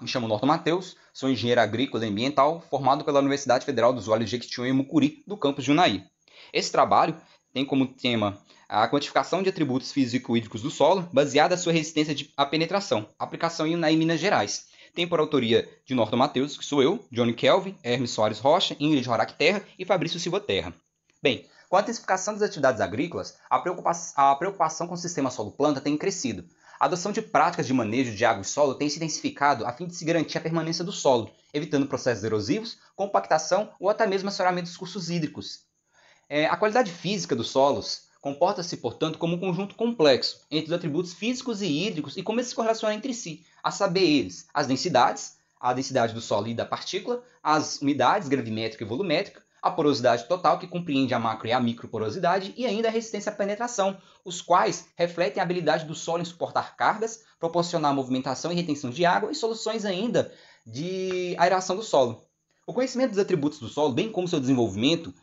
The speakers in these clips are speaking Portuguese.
chamo Norton Matheus, sou engenheiro agrícola e ambiental formado pela Universidade Federal dos Vales de Jequitinhonha e Mucuri, do campus de Unai. Esse trabalho tem como tema a quantificação de atributos físico-hídricos do solo, baseada na sua resistência à penetração, aplicação em Unai, Minas Gerais. Tem por autoria de Norton Matheus, que sou eu, Johnny Kelvin, Hermes Soares Rocha, Ingrid Horak Terra e Fabrício Silva Terra. Bem, com a intensificação das atividades agrícolas, a preocupação com o sistema solo-planta tem crescido. A adoção de práticas de manejo de água e solo tem se intensificado a fim de se garantir a permanência do solo, evitando processos erosivos, compactação ou até mesmo assoreamento dos cursos hídricos. A qualidade física dos solos comporta-se, portanto, como um conjunto complexo entre os atributos físicos e hídricos e como eles se correlacionam entre si, a saber eles, as densidades, a densidade do solo e da partícula, as umidades gravimétrica e volumétrica, a porosidade total, que compreende a macro e a microporosidade, e ainda a resistência à penetração, os quais refletem a habilidade do solo em suportar cargas, proporcionar movimentação e retenção de água e soluções ainda de aeração do solo. O conhecimento dos atributos do solo, bem como seu desenvolvimento,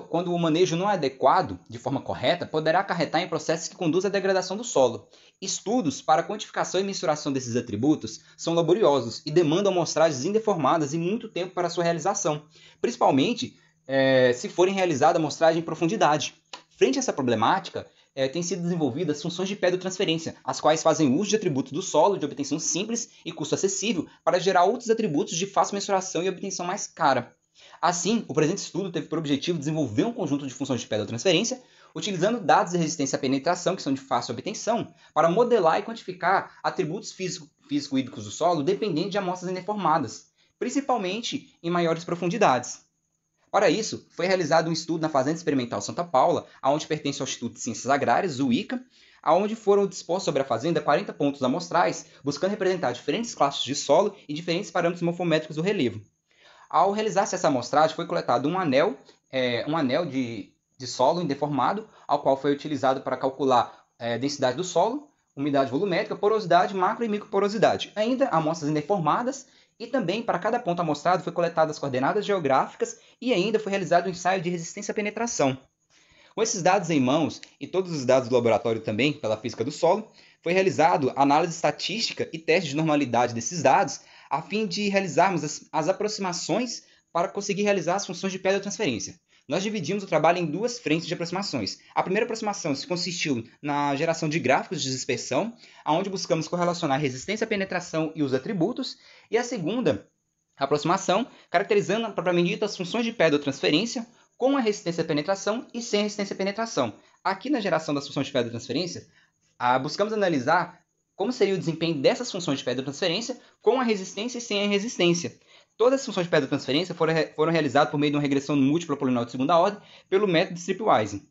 quando o manejo não é adequado de forma correta, poderá acarretar em processos que conduzem à degradação do solo. Estudos para quantificação e mensuração desses atributos são laboriosos e demandam amostragens indeformadas e muito tempo para sua realização, principalmente se forem realizadas amostragens em profundidade. Frente a essa problemática, têm sido desenvolvidas funções de pedotransferência, as quais fazem uso de atributos do solo de obtenção simples e custo acessível para gerar outros atributos de fácil mensuração e obtenção mais cara. Assim, o presente estudo teve por objetivo desenvolver um conjunto de funções de pedotransferência, utilizando dados de resistência à penetração, que são de fácil obtenção, para modelar e quantificar atributos físico-hídricos do solo dependendo de amostras indeformadas, principalmente em maiores profundidades. Para isso, foi realizado um estudo na Fazenda Experimental Santa Paula, onde pertence ao Instituto de Ciências Agrárias, o ICA, onde foram dispostos sobre a fazenda 40 pontos amostrais, buscando representar diferentes classes de solo e diferentes parâmetros morfométricos do relevo. Ao realizar-se essa amostragem, foi coletado um anel de solo indeformado, ao qual foi utilizado para calcular a densidade do solo, umidade volumétrica, porosidade, macro e microporosidade. Ainda amostras indeformadas e também para cada ponto amostrado foi coletadas as coordenadas geográficas e ainda foi realizado um ensaio de resistência à penetração. Com esses dados em mãos e todos os dados do laboratório também, pela física do solo, foi realizado análise estatística e teste de normalidade desses dados a fim de realizarmos as aproximações para conseguir realizar as funções de pedotransferência. Nós dividimos o trabalho em duas frentes de aproximações. A primeira aproximação consistiu na geração de gráficos de dispersão, onde buscamos correlacionar a resistência à penetração e os atributos, e a segunda aproximação, caracterizando propriamente dito as funções de pedotransferência com a resistência à penetração e sem a resistência à penetração. Aqui na geração das funções de pedotransferência, buscamos analisar como seria o desempenho dessas funções de pedotransferência com a resistência e sem a resistência. Todas as funções de pedotransferência foram realizadas por meio de uma regressão múltipla polinomial de segunda ordem pelo método de Stripwise.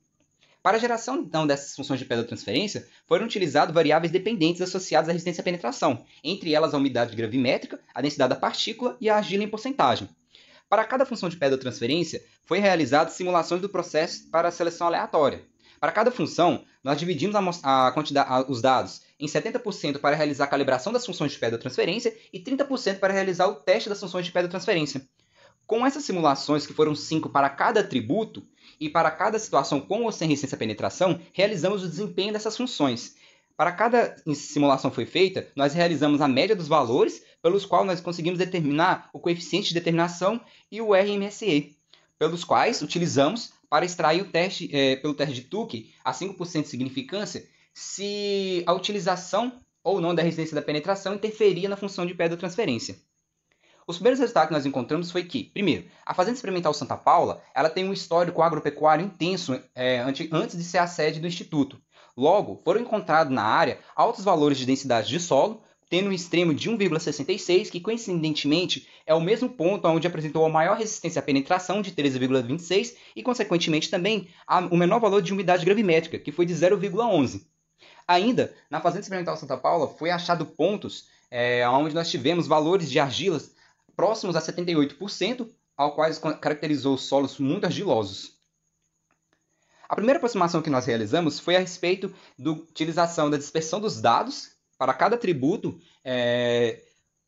Para a geração então, dessas funções de pedotransferência, foram utilizadas variáveis dependentes associadas à resistência à penetração, entre elas a umidade gravimétrica, a densidade da partícula e a argila em porcentagem. Para cada função de pedotransferência, foi realizadas simulações do processo para a seleção aleatória. Para cada função, nós dividimos os dados em 70% para realizar a calibração das funções de pedotransferência e 30% para realizar o teste das funções de pedotransferência. Com essas simulações, que foram 5 para cada atributo e para cada situação com ou sem resistência à penetração, realizamos o desempenho dessas funções. Para cada simulação foi feita, nós realizamos a média dos valores, pelos quais nós conseguimos determinar o coeficiente de determinação e o RMSE, pelos quais utilizamos para extrair pelo teste de Tukey a 5% de significância se a utilização ou não da resistência da penetração interferia na função de pedotransferência. Os primeiros resultados que nós encontramos foi que, primeiro, a Fazenda Experimental Santa Paula ela tem um histórico agropecuário intenso antes de ser a sede do Instituto. Logo, foram encontrados na área altos valores de densidade de solo, tendo um extremo de 1,66, que coincidentemente é o mesmo ponto onde apresentou a maior resistência à penetração, de 13,26, e consequentemente também o menor valor de umidade gravimétrica, que foi de 0,11. Ainda, na Fazenda Experimental Santa Paula, foi achado pontos onde nós tivemos valores de argilas próximos a 78%, ao quais caracterizou solos muito argilosos. A primeira aproximação que nós realizamos foi a respeito da utilização da dispersão dos dados para cada atributo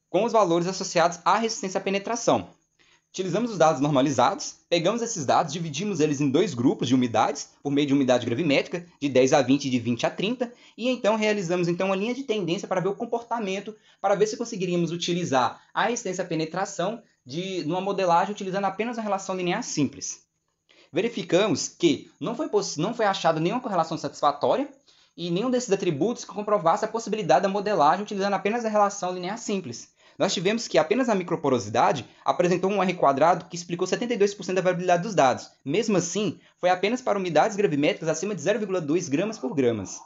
com os valores associados à resistência à penetração. Utilizamos os dados normalizados, pegamos esses dados, dividimos eles em dois grupos de umidades, por meio de umidade gravimétrica, de 10 a 20 e de 20 a 30, e então realizamos uma linha de tendência para ver o comportamento, para ver se conseguiríamos utilizar a resistência à penetração numa modelagem utilizando apenas uma relação linear simples. Verificamos que não foi achado nenhuma correlação satisfatória e nenhum desses atributos que comprovasse a possibilidade da modelagem utilizando apenas a relação linear simples. Nós tivemos que apenas a microporosidade apresentou um R² que explicou 72% da variabilidade dos dados. Mesmo assim, foi apenas para umidades gravimétricas acima de 0,2 gramas por gramas.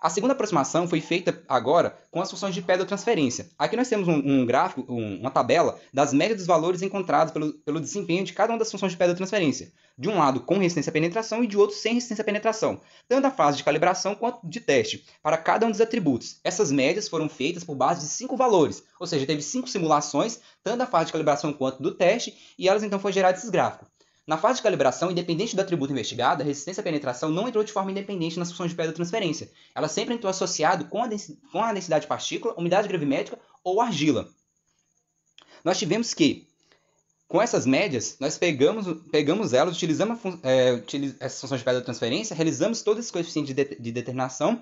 A segunda aproximação foi feita agora com as funções de pedotransferência. Aqui nós temos um gráfico, uma tabela das médias dos valores encontrados pelo desempenho de cada uma das funções de pedotransferência. De um lado com resistência à penetração e de outro sem resistência à penetração, tanto a fase de calibração quanto de teste, para cada um dos atributos. Essas médias foram feitas por base de 5 valores, ou seja, teve 5 simulações, tanto da fase de calibração quanto do teste, e elas então foram geradas esses gráficos. Na fase de calibração, independente do atributo investigado, a resistência à penetração não entrou de forma independente nas funções de pedotransferência. Ela sempre entrou associada com a densidade de partícula, umidade gravimétrica ou argila. Nós tivemos que, com essas médias, nós pegamos elas, utilizamos essas funções de pedotransferência, realizamos todos esses coeficientes de determinação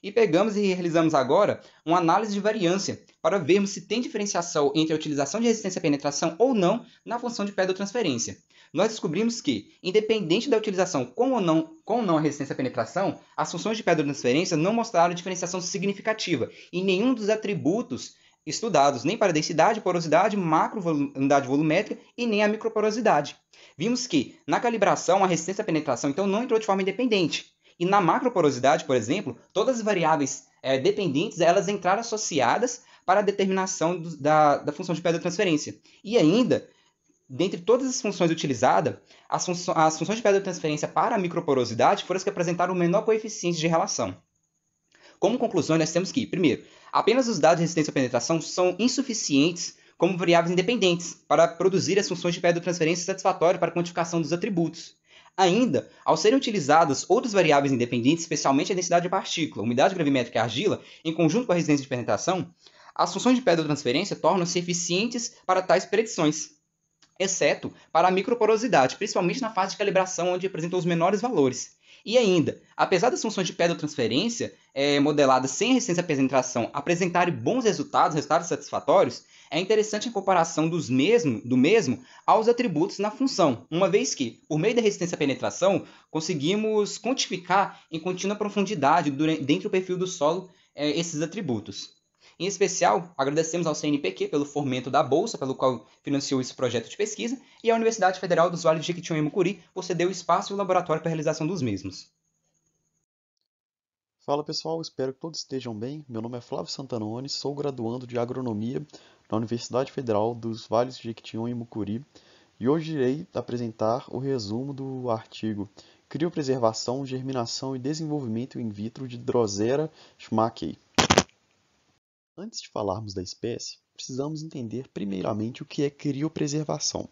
e pegamos e realizamos agora uma análise de variância para vermos se tem diferenciação entre a utilização de resistência à penetração ou não na função de pedotransferência. Nós descobrimos que, independente da utilização com ou não a resistência à penetração, as funções de pedotransferência não mostraram diferenciação significativa em nenhum dos atributos estudados, nem para densidade, porosidade, unidade volumétrica e nem a microporosidade. Vimos que, na calibração, a resistência à penetração então não entrou de forma independente. E na macroporosidade, por exemplo, todas as variáveis dependentes elas entraram associadas para a determinação da função de pedotransferência. E ainda, dentre todas as funções utilizadas, as funções de pedotransferência para a microporosidade foram as que apresentaram o menor coeficiente de relação. Como conclusão, nós temos que, primeiro, apenas os dados de resistência à penetração são insuficientes como variáveis independentes para produzir as funções de pedotransferência satisfatórias para a quantificação dos atributos. Ainda, ao serem utilizadas outras variáveis independentes, especialmente a densidade de partícula, umidade gravimétrica e argila, em conjunto com a resistência de penetração, as funções de pedotransferência tornam-se eficientes para tais predições, exceto para a microporosidade, principalmente na fase de calibração, onde apresentou os menores valores. E ainda, apesar das funções de pedotransferência modeladas sem resistência à penetração apresentarem bons resultados satisfatórios, é interessante a comparação do mesmo aos atributos na função, uma vez que, por meio da resistência à penetração, conseguimos quantificar em contínua profundidade dentro do perfil do solo esses atributos. Em especial, agradecemos ao CNPq pelo fomento da bolsa, pelo qual financiou esse projeto de pesquisa, e à Universidade Federal dos Vales de Jequitinhonha e Mucuri por ceder o espaço e o laboratório para a realização dos mesmos. Fala pessoal, espero que todos estejam bem. Meu nome é Flávio Santanoni, sou graduando de Agronomia na Universidade Federal dos Vales de Jequitinhonha e Mucuri e hoje irei apresentar o resumo do artigo Criopreservação, Germinação e Desenvolvimento in vitro de Drosera schmackei. Antes de falarmos da espécie, precisamos entender primeiramente o que é criopreservação,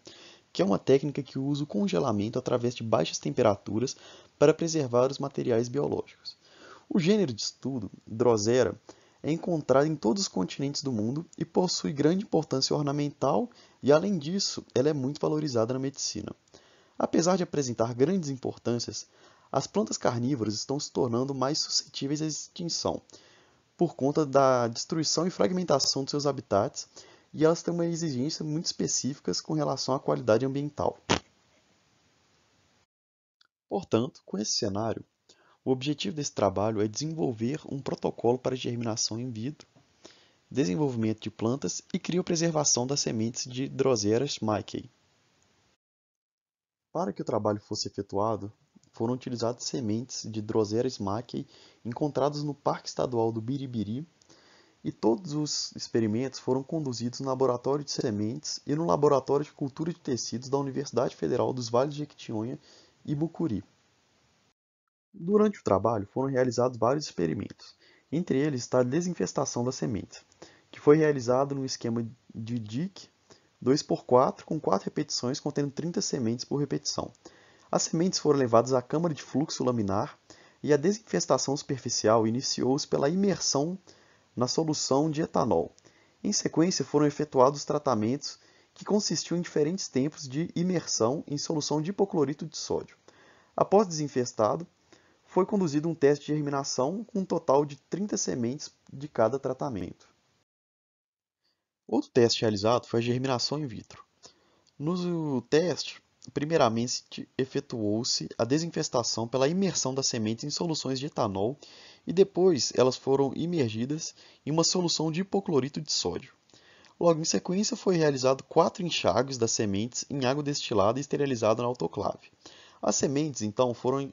que é uma técnica que usa o congelamento através de baixas temperaturas para preservar os materiais biológicos. O gênero de estudo, Drosera, é encontrado em todos os continentes do mundo e possui grande importância ornamental e, além disso, ela é muito valorizada na medicina. Apesar de apresentar grandes importâncias, as plantas carnívoras estão se tornando mais suscetíveis à extinção, por conta da destruição e fragmentação de seus habitats, e elas têm uma exigência muito específica com relação à qualidade ambiental. Portanto, com esse cenário, o objetivo desse trabalho é desenvolver um protocolo para germinação in vitro, desenvolvimento de plantas e criopreservação das sementes de Drosera schmackei. Para que o trabalho fosse efetuado, foram utilizadas sementes de Drosera schmackei encontradas no Parque Estadual do Biribiri, e todos os experimentos foram conduzidos no Laboratório de Sementes e no Laboratório de Cultura de Tecidos da Universidade Federal dos Vales de Jequitinhonha e Mucuri. Durante o trabalho foram realizados vários experimentos, entre eles está a desinfestação das sementes, que foi realizado no esquema de DIC 2x4 com 4 repetições contendo 30 sementes por repetição. As sementes foram levadas à câmara de fluxo laminar e a desinfestação superficial iniciou-se pela imersão na solução de etanol. Em sequência foram efetuados os tratamentos que consistiu em diferentes tempos de imersão em solução de hipoclorito de sódio. Após desinfestado, foi conduzido um teste de germinação com um total de 30 sementes de cada tratamento. Outro teste realizado foi a germinação in vitro. No teste, primeiramente efetuou-se a desinfestação pela imersão das sementes em soluções de etanol e depois elas foram imergidas em uma solução de hipoclorito de sódio. Logo em sequência foi realizado 4 enxágues das sementes em água destilada e esterilizada na autoclave. As sementes então foram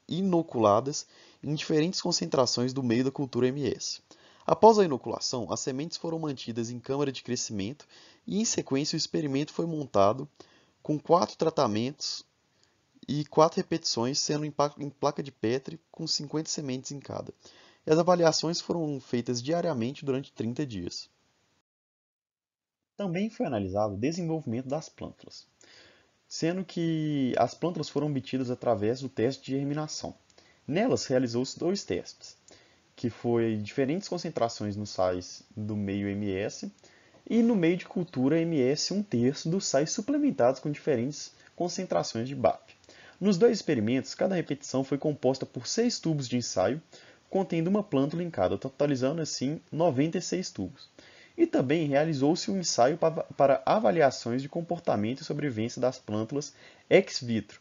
inoculadas em diferentes concentrações do meio da cultura MS. Após a inoculação, as sementes foram mantidas em câmara de crescimento e, em sequência, o experimento foi montado com 4 tratamentos e 4 repetições, sendo em placa de Petri com 50 sementes em cada. E as avaliações foram feitas diariamente durante 30 dias. Também foi analisado o desenvolvimento das plântulas, sendo que as plântulas foram obtidas através do teste de germinação. Nelas realizou-se 2 testes, que foi diferentes concentrações nos sais do meio MS e no meio de cultura MS 1/3 dos sais suplementados com diferentes concentrações de BAP. Nos 2 experimentos, cada repetição foi composta por 6 tubos de ensaio, contendo uma plântula em cada, totalizando assim 96 tubos. E também realizou-se um ensaio para avaliações de comportamento e sobrevivência das plântulas ex vitro,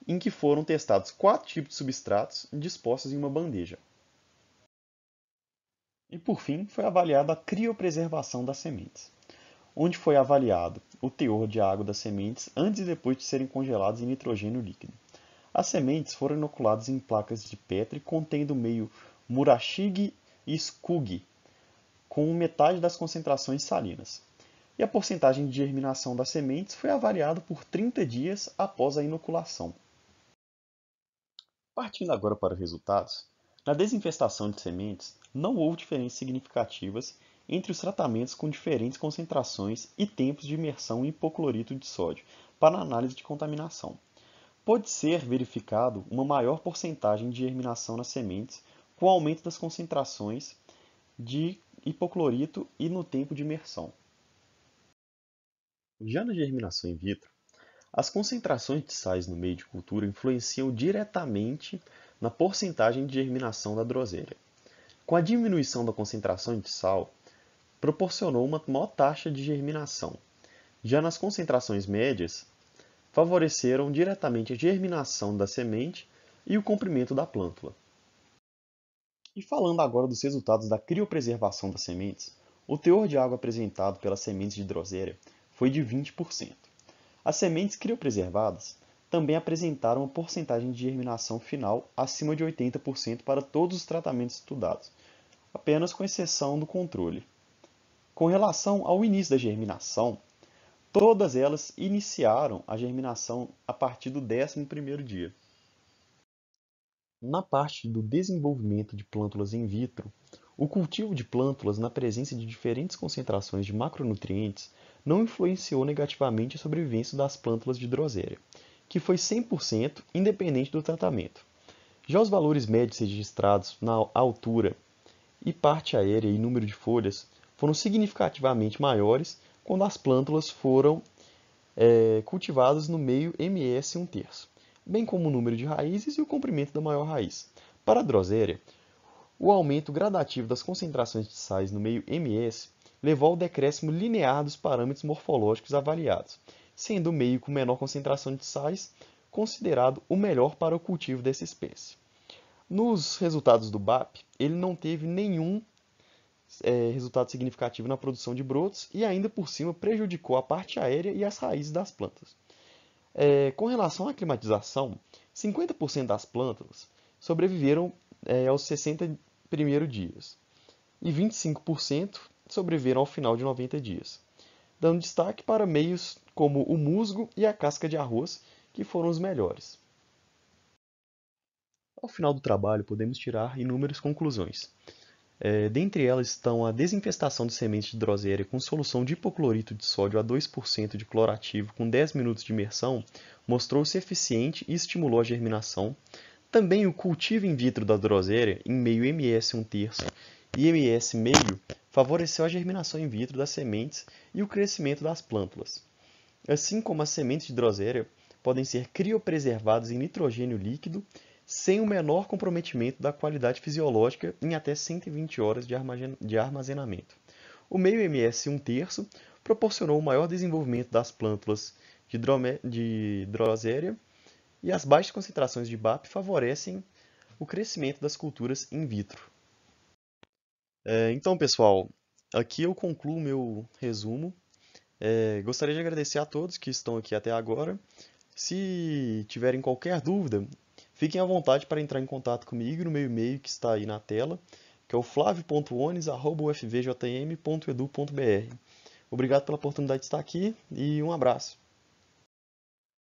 em que foram testados 4 tipos de substratos dispostos em uma bandeja. E por fim, foi avaliada a criopreservação das sementes, onde foi avaliado o teor de água das sementes antes e depois de serem congeladas em nitrogênio líquido. As sementes foram inoculadas em placas de Petri contendo meio Murashige e Skugge, com metade das concentrações salinas. E a porcentagem de germinação das sementes foi avaliada por 30 dias após a inoculação. Partindo agora para os resultados, na desinfestação de sementes, não houve diferenças significativas entre os tratamentos com diferentes concentrações e tempos de imersão em hipoclorito de sódio para análise de contaminação. Pode ser verificado uma maior porcentagem de germinação nas sementes com o aumento das concentrações de hipoclorito e no tempo de imersão. Já na germinação in vitro, as concentrações de sais no meio de cultura influenciam diretamente na porcentagem de germinação da droséria. Com a diminuição da concentração de sal, proporcionou uma maior taxa de germinação. Já nas concentrações médias, favoreceram diretamente a germinação da semente e o comprimento da plântula. E falando agora dos resultados da criopreservação das sementes, o teor de água apresentado pelas sementes de droséria foi de 20%. As sementes criopreservadas também apresentaram uma porcentagem de germinação final acima de 80% para todos os tratamentos estudados, apenas com exceção do controle. Com relação ao início da germinação, todas elas iniciaram a germinação a partir do 11º dia. Na parte do desenvolvimento de plântulas in vitro, o cultivo de plântulas na presença de diferentes concentrações de macronutrientes não influenciou negativamente a sobrevivência das plântulas de droséria, que foi 100% independente do tratamento. Já os valores médios registrados na altura e parte aérea e número de folhas foram significativamente maiores quando as plântulas foram cultivadas no meio MS 1/3, bem como o número de raízes e o comprimento da maior raiz. Para a droséria, o aumento gradativo das concentrações de sais no meio MS levou ao decréscimo linear dos parâmetros morfológicos avaliados, sendo o meio com menor concentração de sais considerado o melhor para o cultivo dessa espécie. Nos resultados do BAP, ele não teve nenhum resultado significativo na produção de brotos e ainda por cima prejudicou a parte aérea e as raízes das plantas. Com relação à aclimatização, 50% das plantas sobreviveram aos 60 primeiros dias e 25% sobreviveram ao final de 90 dias, dando destaque para meios como o musgo e a casca de arroz, que foram os melhores. Ao final do trabalho, podemos tirar inúmeras conclusões. Dentre elas estão a desinfestação de sementes de droséria com solução de hipoclorito de sódio a 2% de clorativo com 10 minutos de imersão mostrou-se eficiente e estimulou a germinação. Também o cultivo in vitro da droséria em meio MS 1/3 e MS meio favoreceu a germinação in vitro das sementes e o crescimento das plântulas. Assim como as sementes de Drosera podem ser criopreservadas em nitrogênio líquido sem o menor comprometimento da qualidade fisiológica em até 120 horas de armazenamento. O meio MS 1/3 proporcionou o maior desenvolvimento das plântulas de Drosera e as baixas concentrações de BAP favorecem o crescimento das culturas in vitro. Então, pessoal, aqui eu concluo o meu resumo. Gostaria de agradecer a todos que estão aqui até agora. Se tiverem qualquer dúvida, fiquem à vontade para entrar em contato comigo no meu e-mail que está aí na tela, que é o flavio.ones@ufvjm.edu.br. Obrigado pela oportunidade de estar aqui e um abraço.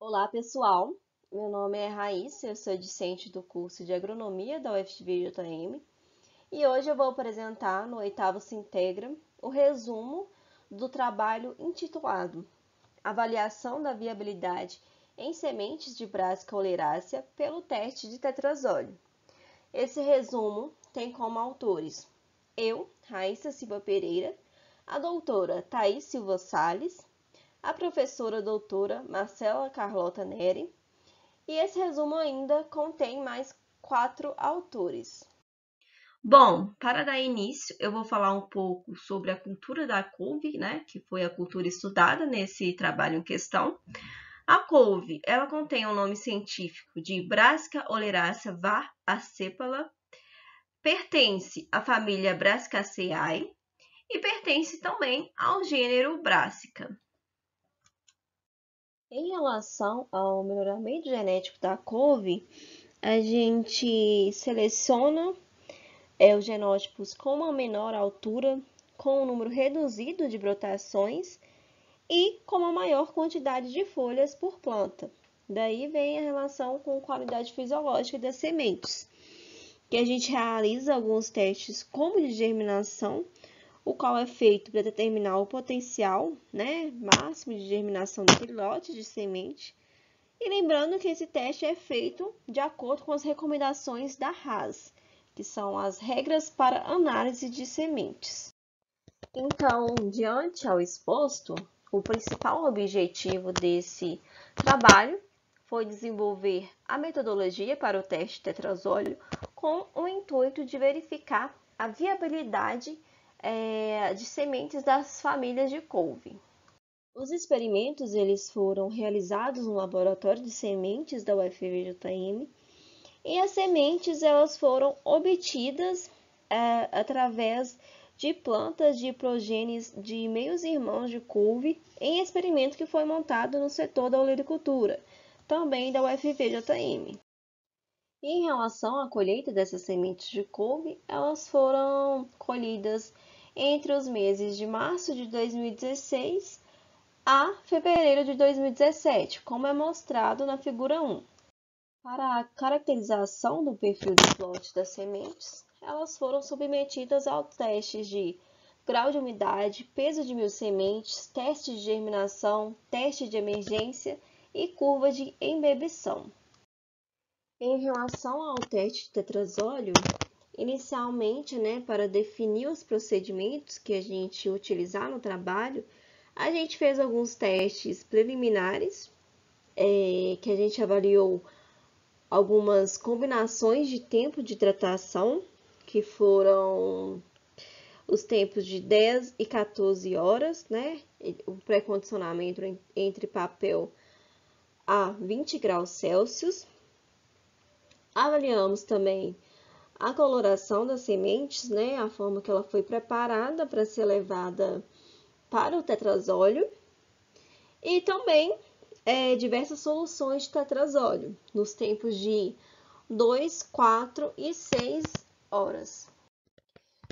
Olá, pessoal. Meu nome é Raíssa, eu sou discente do curso de Agronomia da UFVJM e hoje eu vou apresentar no 8º Sintegra o resumo do trabalho intitulado Avaliação da viabilidade em sementes de Brassica oleracea pelo teste de tetrazóleo. Esse resumo tem como autores eu, Raíssa Silva Pereira, a doutora Thaís Silva Salles, a professora doutora Marcela Carlota Neri, e esse resumo ainda contém mais 4 autores. Bom, para dar início, eu vou falar um pouco sobre a cultura da couve, que foi a cultura estudada nesse trabalho em questão. A couve, ela contém o nome científico de Brassica oleracea var. acépala, pertence à família Brassicaceae e pertence também ao gênero Brassica. Em relação ao melhoramento genético da couve, a gente seleciona os genótipos com uma menor altura, com um número reduzido de brotações e com uma maior quantidade de folhas por planta. Daí vem a relação com qualidade fisiológica das sementes, que a gente realiza alguns testes como de germinação, o qual é feito para determinar o potencial máximo de germinação daquele lote de semente. E lembrando que esse teste é feito de acordo com as recomendações da RAS, que são as regras para análise de sementes. Então, diante ao exposto, o principal objetivo desse trabalho foi desenvolver a metodologia para o teste tetrazóleo com o intuito de verificar a viabilidade de sementes das famílias de couve. Os experimentos eles foram realizados no laboratório de sementes da UFVJM e as sementes elas foram obtidas através de plantas de progênies de meios irmãos de couve em experimento que foi montado no setor da olericultura, também da UFVJM. Em relação à colheita dessas sementes de couve, elas foram colhidas entre os meses de março de 2016 a fevereiro de 2017, como é mostrado na figura 1. Para a caracterização do perfil dos lotes das sementes, elas foram submetidas aos testes de grau de umidade, peso de 1000 sementes, teste de germinação, teste de emergência e curva de embebição. Em relação ao teste de tetrazóleo, inicialmente, para definir os procedimentos que a gente utilizar no trabalho, a gente fez alguns testes preliminares, que a gente avaliou algumas combinações de tempo de hidratação, que foram os tempos de 10 e 14 horas, o pré-condicionamento entre papel a 20 graus Celsius. Avaliamos também a coloração das sementes, a forma que ela foi preparada para ser levada para o tetrazóleo e também diversas soluções de tetrazóleo nos tempos de 2, 4 e 6 horas.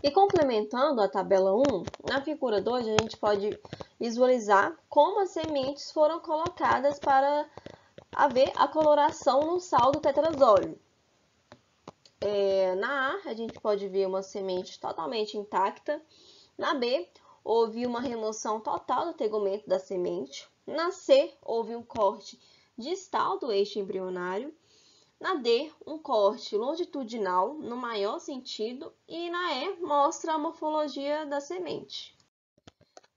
E complementando a tabela 1, na figura 2 a gente pode visualizar como as sementes foram colocadas para haver a coloração no sal do tetrazóleo. Na A, a gente pode ver uma semente totalmente intacta. Na B, houve uma remoção total do tegumento da semente. Na C, houve um corte distal do eixo embrionário. Na D, um corte longitudinal no maior sentido e na E mostra a morfologia da semente.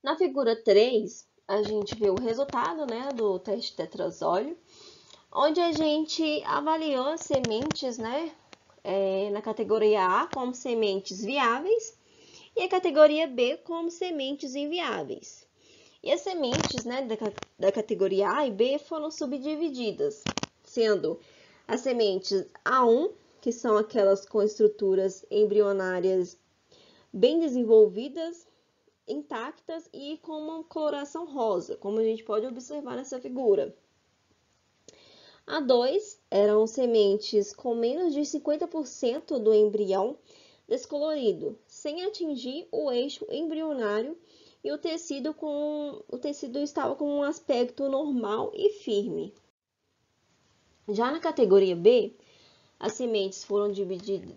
Na figura 3, a gente vê o resultado, né, do teste tetrazóleo, onde a gente avaliou as sementes, né, na categoria A como sementes viáveis e a categoria B como sementes inviáveis. E as sementes, né, da categoria A e B foram subdivididas, sendo as sementes A1, que são aquelas com estruturas embrionárias bem desenvolvidas, intactas e com uma coloração rosa, como a gente pode observar nessa figura. A2 eram sementes com menos de 50% do embrião descolorido, sem atingir o eixo embrionário e o tecido estava com um aspecto normal e firme. Já na categoria B, as sementes foram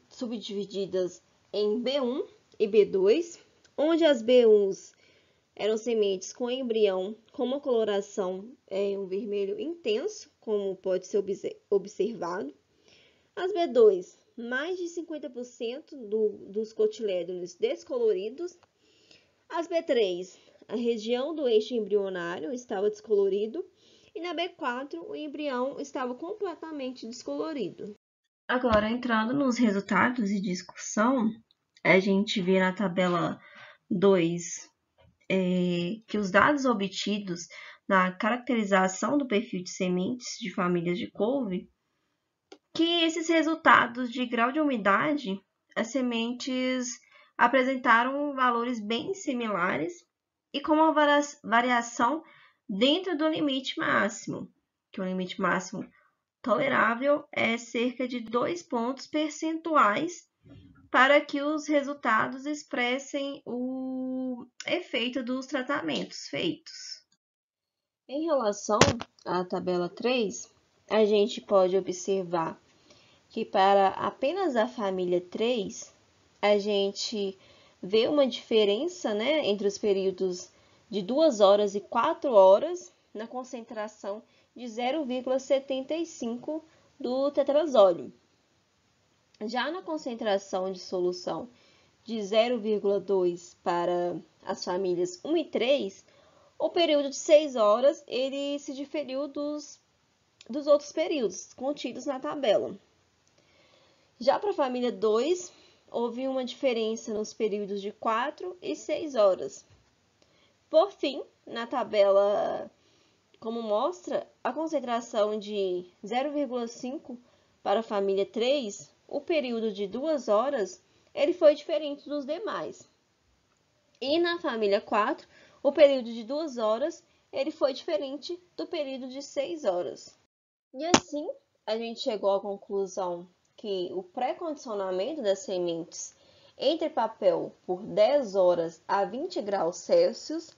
subdivididas em B1 e B2, onde as B1s eram sementes com embrião com uma coloração em um vermelho intenso, como pode ser observado. As B2, mais de 50% dos cotilédones descoloridos. As B3, a região do eixo embrionário estava descolorido. E na B4, o embrião estava completamente descolorido. Agora, entrando nos resultados e discussão, a gente vê na tabela 2 que os dados obtidos na caracterização do perfil de sementes de famílias de couve, que esses resultados de grau de umidade, as sementes apresentaram valores bem similares e com uma variação dentro do limite máximo, que o limite máximo tolerável é cerca de 2 pontos percentuais para que os resultados expressem o efeito dos tratamentos feitos. Em relação à tabela 3, a gente pode observar que para apenas a família 3, a gente vê uma diferença, né, entre os períodos de 2 horas e 4 horas na concentração de 0,75 do tetrazóleo. Já na concentração de solução de 0,2 para as famílias 1 e 3, o período de 6 horas ele se diferiu dos outros períodos contidos na tabela. Já para a família 2, houve uma diferença nos períodos de 4 e 6 horas. Por fim, na tabela, como mostra, a concentração de 0,5 para a família 3, o período de 2 horas, ele foi diferente dos demais. E na família 4, o período de 2 horas, ele foi diferente do período de 6 horas. E assim, a gente chegou à conclusão que o pré-condicionamento das sementes entre papel por 10 horas a 20 graus Celsius,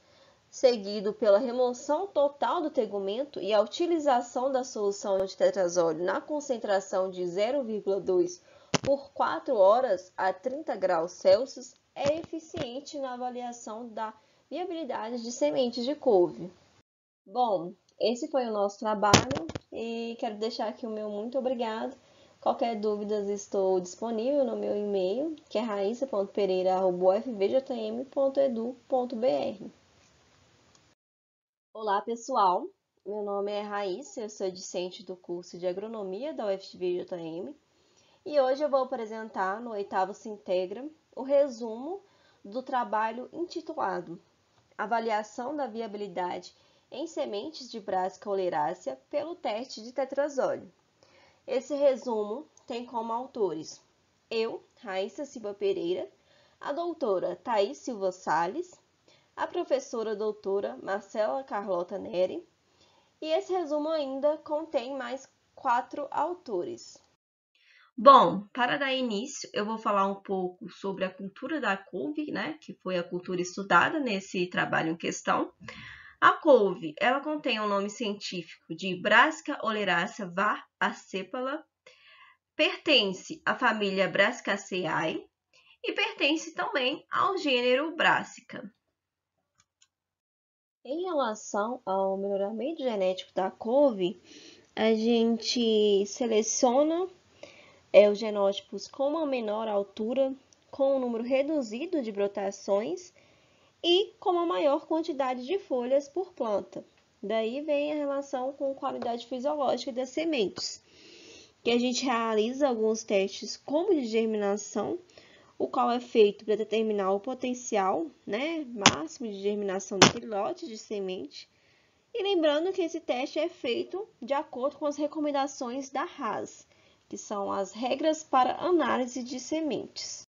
seguido pela remoção total do tegumento e a utilização da solução de tetrazóleo na concentração de 0,2 por 4 horas a 30 graus Celsius, é eficiente na avaliação da viabilidade de sementes de couve. Bom, esse foi o nosso trabalho e quero deixar aqui o meu muito obrigado. Qualquer dúvida, estou disponível no meu e-mail, que é raissa.pereira@ufvjm.edu.br. Olá, pessoal. Meu nome é Raíssa, eu sou discente do curso de Agronomia da UFVJM e hoje eu vou apresentar no 8º Sintegra o resumo do trabalho intitulado Avaliação da viabilidade em sementes de Brassica oleracea pelo teste de tetrazóleo. Esse resumo tem como autores eu, Raíssa Silva Pereira, a doutora Thaís Silva Salles, a professora doutora Marcela Carlota Neri, e esse resumo ainda contém mais 4 autores. Bom, para dar início, eu vou falar um pouco sobre a cultura da couve, né, que foi a cultura estudada nesse trabalho em questão. A couve, ela contém o nome científico de Brassica oleracea var. Acepala, pertence à família Brassicaceae e pertence também ao gênero Brassica. Em relação ao melhoramento genético da couve, a gente seleciona os genótipos com uma menor altura, com um número reduzido de brotações e com uma maior quantidade de folhas por planta. Daí vem a relação com qualidade fisiológica das sementes, que a gente realiza alguns testes como de germinação, o qual é feito para determinar o potencial, máximo de germinação daquele lote de semente. E lembrando que esse teste é feito de acordo com as recomendações da RAS, que são as regras para análise de sementes.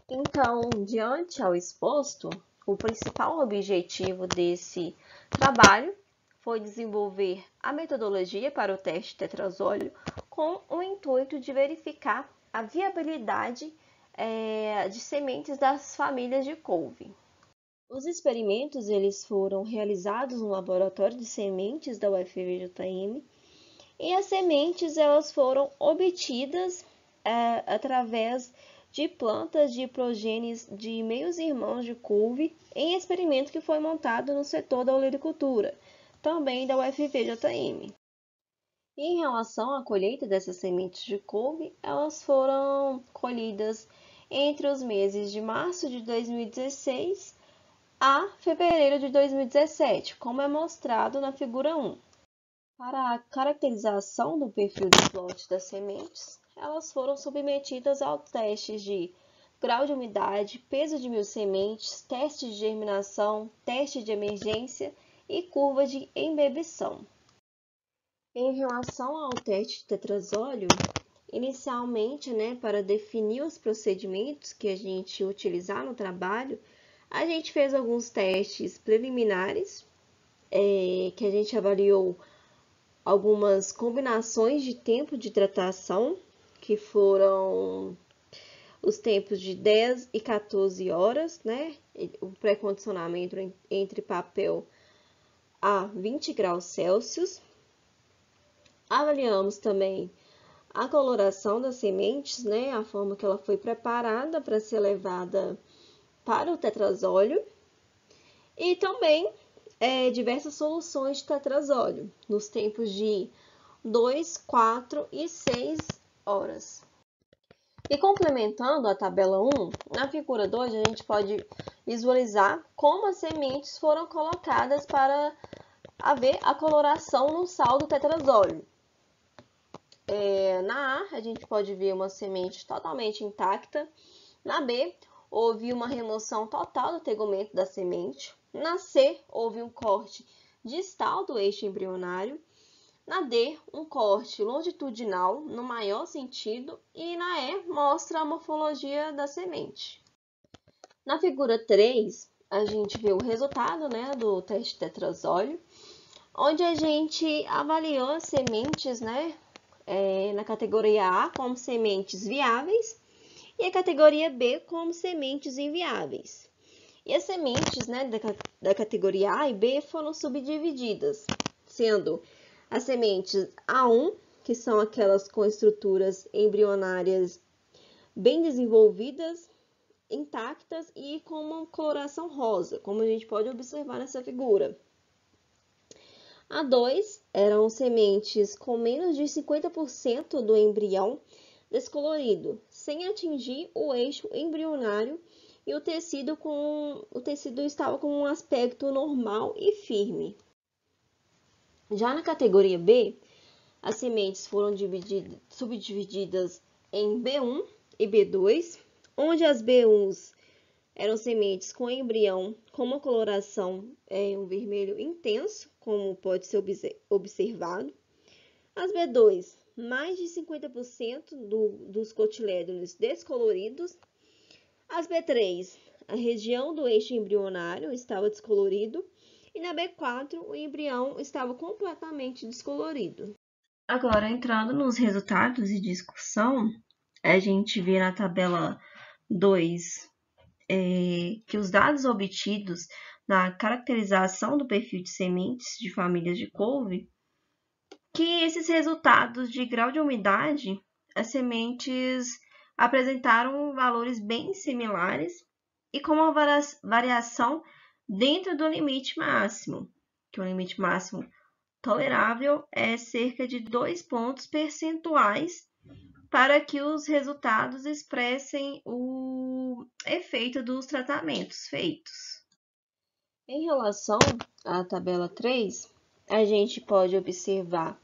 Então, diante ao exposto, o principal objetivo desse trabalho foi desenvolver a metodologia para o teste tetrazóleo com o intuito de verificar a viabilidade de sementes das famílias de couve. Os experimentos eles foram realizados no laboratório de sementes da UFVJM e as sementes elas foram obtidas através de plantas de progênies de meios irmãos de couve em experimento que foi montado no setor da olericultura, também da UFVJM. E em relação à colheita dessas sementes de couve, elas foram colhidas entre os meses de março de 2016 a fevereiro de 2017, como é mostrado na figura 1. Para a caracterização do perfil dos lotes das sementes, elas foram submetidas aos testes de grau de umidade, peso de 1000 sementes, teste de germinação, teste de emergência e curva de embebição. Em relação ao teste de tetrazóleo, inicialmente, para definir os procedimentos que a gente utilizar no trabalho, a gente fez alguns testes preliminares, que a gente avaliou algumas combinações de tempo de hidratação, que foram os tempos de 10 e 14 horas, o pré-condicionamento entre papel a 20 graus Celsius. Avaliamos também a coloração das sementes, a forma que ela foi preparada para ser levada para o tetrazóleo. E também diversas soluções de tetrazóleo, nos tempos de 2, 4 e 6 horas. E complementando a tabela 1, na figura 2 a gente pode visualizar como as sementes foram colocadas para haver a coloração no sal do tetrazóleo. Na A, a gente pode ver uma semente totalmente intacta. Na B, houve uma remoção total do tegumento da semente. Na C, houve um corte distal do eixo embrionário. Na D, um corte longitudinal no maior sentido. E na E, mostra a morfologia da semente. Na figura 3, a gente vê o resultado do teste tetrazóleo, onde a gente avaliou as sementes na categoria A como sementes viáveis e a categoria B como sementes inviáveis. E as sementes da categoria A e B foram subdivididas, sendo as sementes A1, que são aquelas com estruturas embrionárias bem desenvolvidas, intactas e com uma coloração rosa, como a gente pode observar nessa figura. A2 eram sementes com menos de 50% do embrião descolorido, sem atingir o eixo embrionário, e o tecido estava com um aspecto normal e firme. Já na categoria B, as sementes foram subdivididas em B1 e B2, onde as B1s eram sementes com embrião com uma coloração um vermelho intenso, como pode ser observado. As B2, mais de 50% dos cotilédones descoloridos. As B3, a região do eixo embrionário estava descolorido. E na B4, o embrião estava completamente descolorido. Agora, entrando nos resultados de discussão, a gente vê na tabela 2 que os dados obtidos na caracterização do perfil de sementes de famílias de couve, que esses resultados de grau de umidade, as sementes apresentaram valores bem similares e com uma variação dentro do limite máximo, que o limite máximo tolerável é cerca de 2 pontos percentuais para que os resultados expressem o efeito dos tratamentos feitos. Em relação à tabela 3, a gente pode observar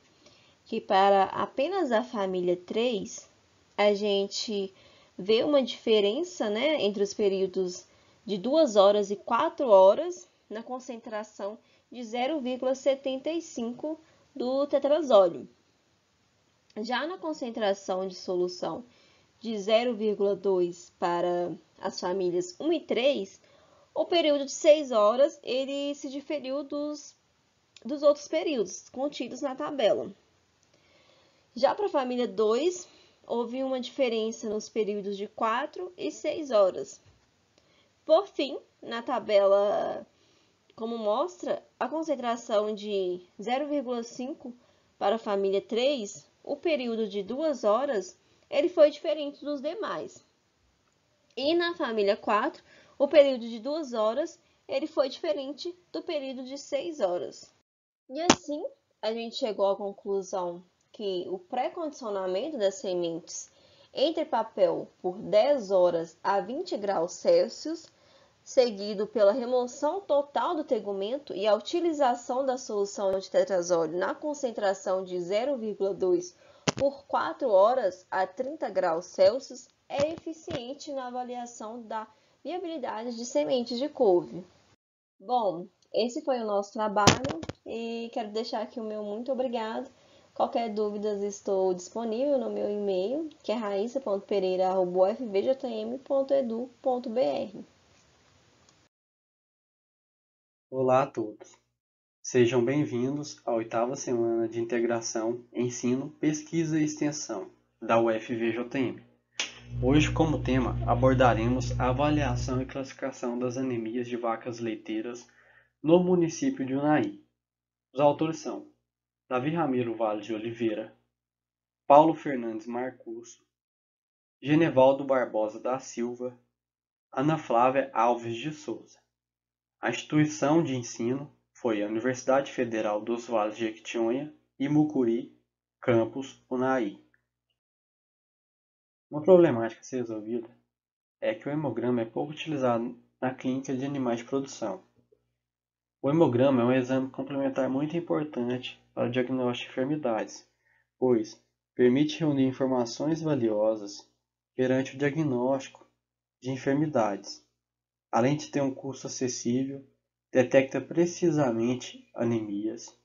que para apenas a família 3, a gente vê uma diferença, né, entre os períodos de 2 horas e 4 horas na concentração de 0,75 do tetrazóleo. Já na concentração de solução de 0,2 para as famílias 1 e 3, o período de 6 horas ele se diferiu dos outros períodos contidos na tabela. Já para a família 2, houve uma diferença nos períodos de 4 e 6 horas. Por fim, na tabela, como mostra, a concentração de 0,5 para a família 3, o período de 2 horas, ele foi diferente dos demais. E na família 4, o período de 2 horas, ele foi diferente do período de 6 horas. E assim, a gente chegou à conclusão que o pré-condicionamento das sementes entre papel por 10 horas a 20 graus Celsius, seguido pela remoção total do tegumento e a utilização da solução de tetrazóleo na concentração de 0,2 por 4 horas a 30 graus Celsius, é eficiente na avaliação da viabilidade de sementes de couve. Bom, esse foi o nosso trabalho e quero deixar aqui o meu muito obrigado. Qualquer dúvida, estou disponível no meu e-mail, que é raissa.pereira@ufvjm.edu.br. Olá a todos. Sejam bem-vindos à 8ª semana de integração, ensino, pesquisa e extensão da UFVJM. Hoje, como tema, abordaremos a avaliação e classificação das anemias de vacas leiteiras no município de Unai. Os autores são Davi Ramiro Vale de Oliveira, Paulo Fernandes Marcusso, Genevaldo Barbosa da Silva, Ana Flávia Alves de Souza. A instituição de ensino foi a Universidade Federal dos Vales de Jequitinhonha e Mucuri, campus Unai. Uma problemática a ser resolvida é que o hemograma é pouco utilizado na clínica de animais de produção. O hemograma é um exame complementar muito importante para o diagnóstico de enfermidades, pois permite reunir informações valiosas perante o diagnóstico de enfermidades. Além de ter um custo acessível, detecta precisamente anemias,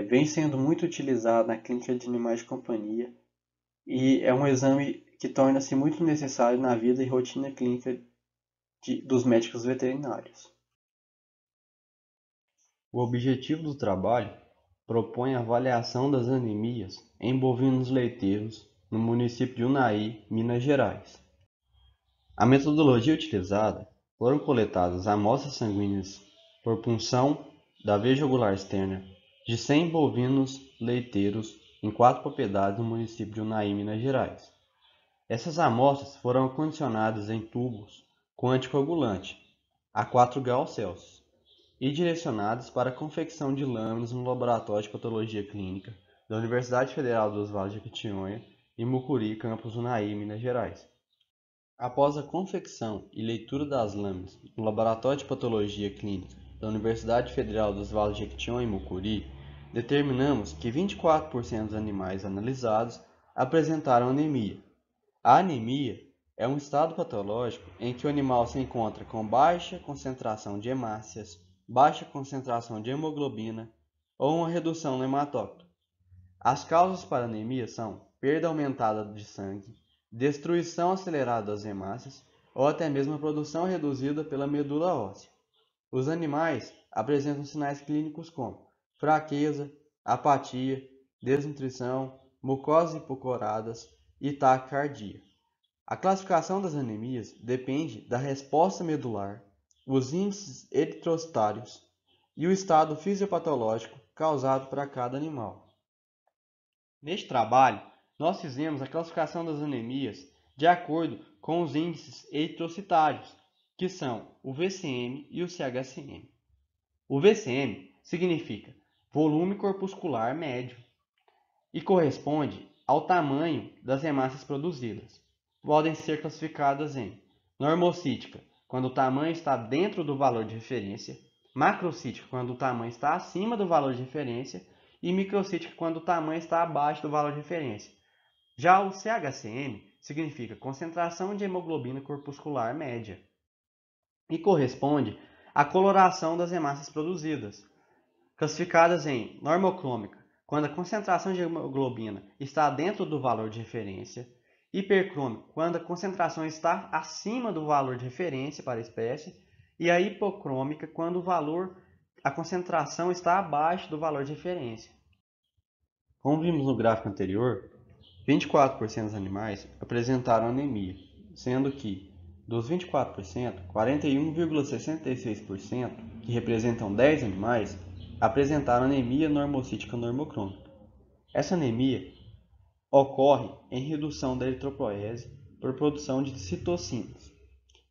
vem sendo muito utilizado na clínica de animais de companhia e é um exame que torna-se muito necessário na vida e rotina clínica dos médicos veterinários. O objetivo do trabalho propõe a avaliação das anemias em bovinos leiteiros no município de Unai, Minas Gerais. A metodologia utilizada foram coletadas amostras sanguíneas por punção da veia jugular externa de 100 bovinos leiteiros em 4 propriedades no município de Unai, Minas Gerais. Essas amostras foram acondicionadas em tubos com anticoagulante a 4 graus Celsius e direcionadas para a confecção de lâminas no Laboratório de Patologia Clínica da Universidade Federal dos Vales de Jequitinhonha e Mucuri, campus Unai, Minas Gerais. Após a confecção e leitura das lâminas no Laboratório de Patologia Clínica da Universidade Federal dos Vales de Jequitinhonha e Mucuri, determinamos que 24% dos animais analisados apresentaram anemia. A anemia é um estado patológico em que o animal se encontra com baixa concentração de hemácias, baixa concentração de hemoglobina ou uma redução no hematócrito. As causas para anemia são perda aumentada de sangue, destruição acelerada das hemácias ou até mesmo a produção reduzida pela medula óssea. Os animais apresentam sinais clínicos como fraqueza, apatia, desnutrição, mucosas hipocoradas e taquicardia. A classificação das anemias depende da resposta medular, os índices eritrocitários e o estado fisiopatológico causado para cada animal. Neste trabalho, nós fizemos a classificação das anemias de acordo com os índices eritrocitários, que são o VCM e o CHCM. O VCM significa volume corpuscular médio e corresponde ao tamanho das hemácias produzidas. Podem ser classificadas em normocítica, quando o tamanho está dentro do valor de referência, macrocítica, quando o tamanho está acima do valor de referência, e microcítica, quando o tamanho está abaixo do valor de referência. Já o CHCM significa concentração de hemoglobina corpuscular média e corresponde à coloração das hemácias produzidas, classificadas em normocrômica, quando a concentração de hemoglobina está dentro do valor de referência, hipercrômica, quando a concentração está acima do valor de referência para a espécie, e a hipocrômica, quando a concentração está abaixo do valor de referência. Como vimos no gráfico anterior, 24% dos animais apresentaram anemia, sendo que, dos 24%, 41,66%, que representam 10 animais, apresentaram anemia normocítica normocrômica. Essa anemia ocorre em redução da eritropoese por produção de citocinas.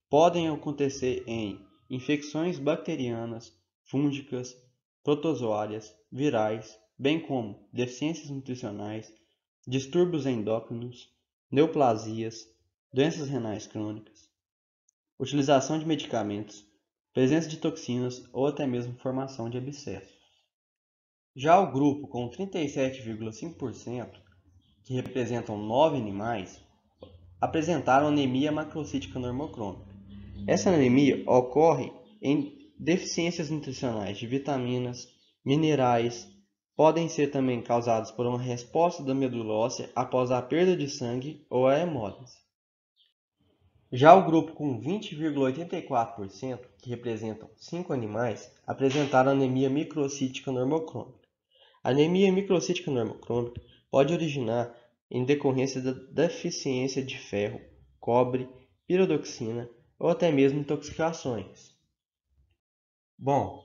Podem acontecer em infecções bacterianas, fúngicas, protozoárias, virais, bem como deficiências nutricionais, distúrbios endócrinos, neoplasias, doenças renais crônicas, utilização de medicamentos, presença de toxinas ou até mesmo formação de abscessos. Já o grupo com 37,5%, que representam 9 animais, apresentaram anemia macrocítica normocrômica. Essa anemia ocorre em deficiências nutricionais de vitaminas, minerais, podem ser também causados por uma resposta da medula óssea após a perda de sangue ou a hemólise. Já o grupo com 20,84%, que representam 5 animais, apresentaram anemia microcítica normocrômica. A anemia microcítica normocrômica pode originar em decorrência da deficiência de ferro, cobre, piridoxina ou até mesmo intoxicações. Bom,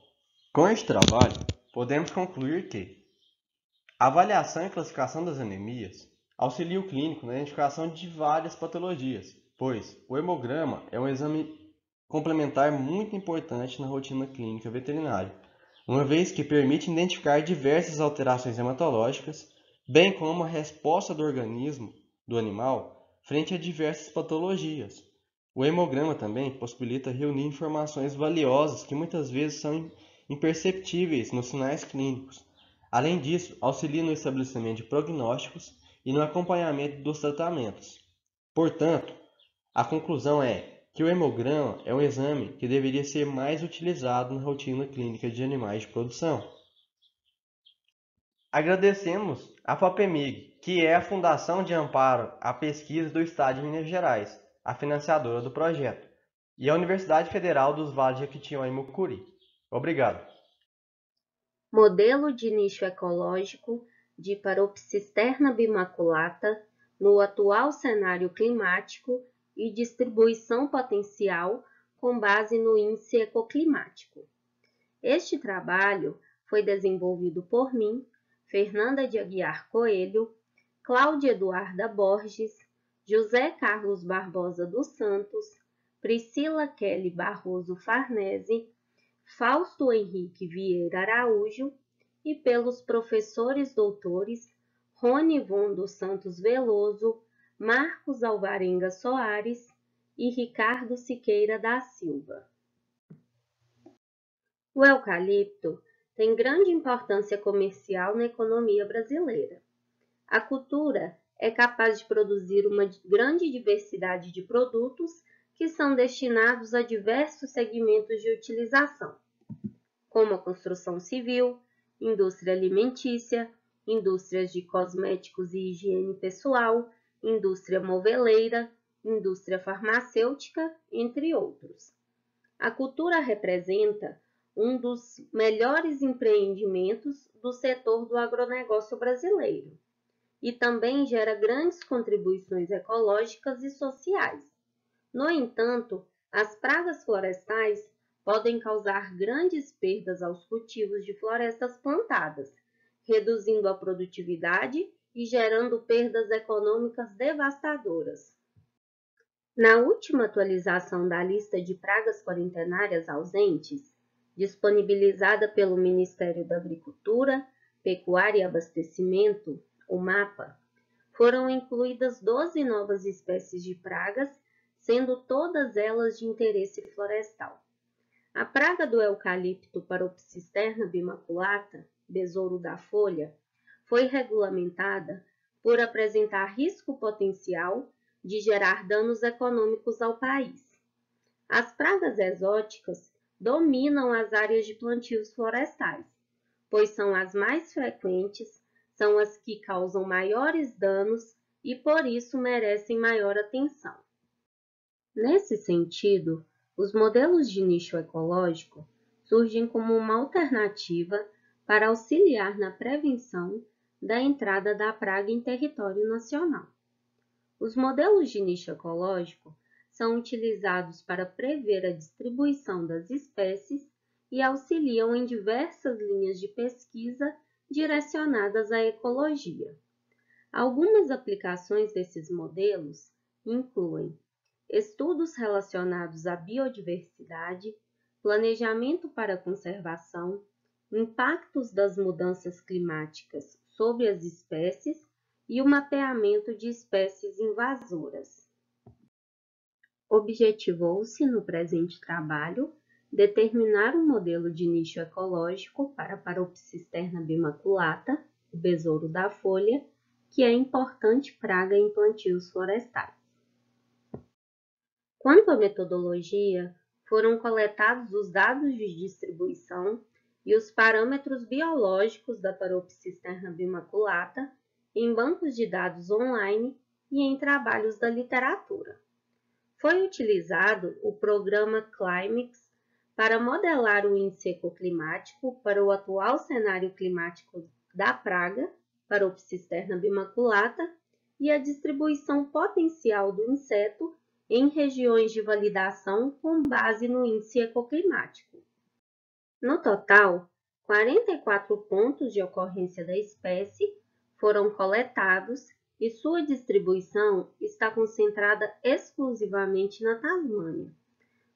com este trabalho, podemos concluir que a avaliação e classificação das anemias auxilia o clínico na identificação de várias patologias, pois o hemograma é um exame complementar muito importante na rotina clínica veterinária, uma vez que permite identificar diversas alterações hematológicas, bem como a resposta do organismo do animal frente a diversas patologias. O hemograma também possibilita reunir informações valiosas que muitas vezes são imperceptíveis nos sinais clínicos. Além disso, auxilia no estabelecimento de prognósticos e no acompanhamento dos tratamentos. Portanto, a conclusão é que o hemograma é um exame que deveria ser mais utilizado na rotina clínica de animais de produção. Agradecemos à FAPEMIG, que é a Fundação de Amparo à Pesquisa do Estado de Minas Gerais, a financiadora do projeto, e à Universidade Federal dos Vales de Jequitinhonha e Mucuri. Obrigado. Modelo de nicho ecológico de Paropsisterna bimaculata no atual cenário climático e distribuição potencial com base no índice ecoclimático. Este trabalho foi desenvolvido por mim, Fernanda de Aguiar Coelho, Cláudia Eduarda Borges, José Carlos Barbosa dos Santos, Priscila Kelly Barroso Farnese, Fausto Henrique Vieira Araújo e pelos professores doutores Rony Von dos Santos Veloso, Marcos Alvarenga Soares e Ricardo Siqueira da Silva. O eucalipto tem grande importância comercial na economia brasileira. A cultura é capaz de produzir uma grande diversidade de produtos que são destinados a diversos segmentos de utilização, como a construção civil, indústria alimentícia, indústrias de cosméticos e higiene pessoal, indústria moveleira, indústria farmacêutica, entre outros. A cultura representa um dos melhores empreendimentos do setor do agronegócio brasileiro e também gera grandes contribuições ecológicas e sociais. No entanto, as pragas florestais podem causar grandes perdas aos cultivos de florestas plantadas, reduzindo a produtividade e gerando perdas econômicas devastadoras. Na última atualização da lista de pragas quarentenárias ausentes, disponibilizada pelo Ministério da Agricultura, Pecuária e Abastecimento, o MAPA, foram incluídas 12 novas espécies de pragas, sendo todas elas de interesse florestal. A praga do eucalipto Paropsisterna bimaculata, besouro da folha, foi regulamentada por apresentar risco potencial de gerar danos econômicos ao país. As pragas exóticas dominam as áreas de plantios florestais, pois são as mais frequentes, são as que causam maiores danos e por isso merecem maior atenção. Nesse sentido, os modelos de nicho ecológico surgem como uma alternativa para auxiliar na prevenção da entrada da praga em território nacional. Os modelos de nicho ecológico são utilizados para prever a distribuição das espécies e auxiliam em diversas linhas de pesquisa direcionadas à ecologia. Algumas aplicações desses modelos incluem estudos relacionados à biodiversidade, planejamento para a conservação, impactos das mudanças climáticas sobre as espécies e o mapeamento de espécies invasoras. Objetivou-se, no presente trabalho, determinar um modelo de nicho ecológico para Paropsisterna bimaculata, o besouro da folha, que é importante praga em plantios florestais. Quanto à metodologia, foram coletados os dados de distribuição e os parâmetros biológicos da Paropsisterna bimaculata em bancos de dados online e em trabalhos da literatura. Foi utilizado o programa Climix para modelar o índice ecoclimático para o atual cenário climático da praga, Paropsisterna bimaculata, e a distribuição potencial do inseto em regiões de validação com base no índice ecoclimático. No total, 44 pontos de ocorrência da espécie foram coletados e sua distribuição está concentrada exclusivamente na Tasmânia.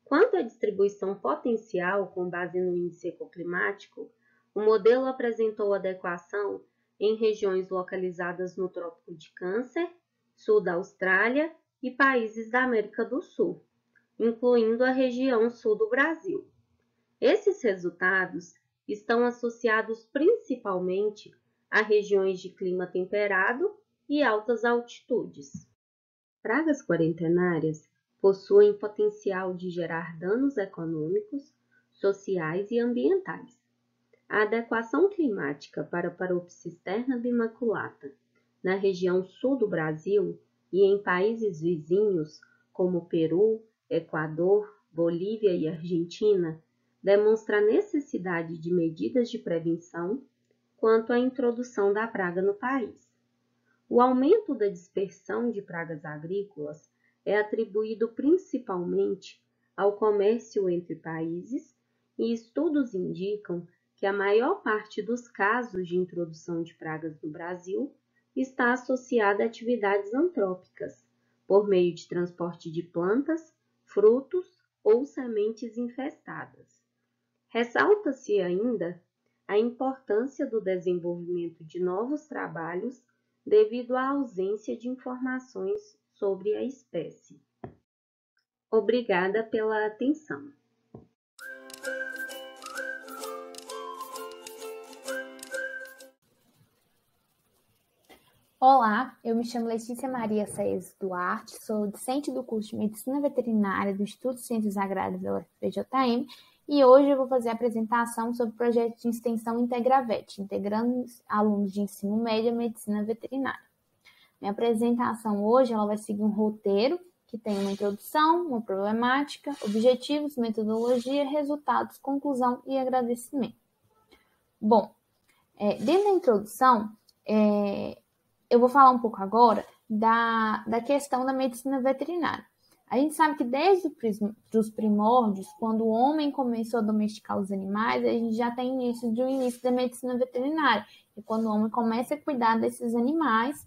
Quanto à distribuição potencial com base no índice ecoclimático, o modelo apresentou adequação em regiões localizadas no Trópico de Câncer, sul da Austrália e países da América do Sul, incluindo a região sul do Brasil. Esses resultados estão associados principalmente a regiões de clima temperado e altas altitudes. Pragas quarentenárias possuem potencial de gerar danos econômicos, sociais e ambientais. A adequação climática para Paropsisterna bimaculata na região sul do Brasil e em países vizinhos como Peru, Equador, Bolívia e Argentina demonstra a necessidade de medidas de prevenção quanto à introdução da praga no país. O aumento da dispersão de pragas agrícolas é atribuído principalmente ao comércio entre países e estudos indicam que a maior parte dos casos de introdução de pragas no Brasil está associada a atividades antrópicas, por meio de transporte de plantas, frutos ou sementes infestadas. Ressalta-se ainda a importância do desenvolvimento de novos trabalhos devido à ausência de informações sobre a espécie. Obrigada pela atenção. Olá, eu me chamo Letícia Maria Saez Duarte, sou docente do curso de Medicina Veterinária do Instituto de Ciências Agrárias da UFPJM e hoje eu vou fazer a apresentação sobre o projeto de extensão IntegraVet, integrando alunos de ensino médio à medicina veterinária. Minha apresentação hoje ela vai seguir um roteiro que tem uma introdução, uma problemática, objetivos, metodologia, resultados, conclusão e agradecimento. Bom, dentro da introdução, eu vou falar um pouco agora da questão da medicina veterinária. A gente sabe que desde os primórdios, quando o homem começou a domesticar os animais, a gente já tem início da medicina veterinária, é quando o homem começa a cuidar desses animais.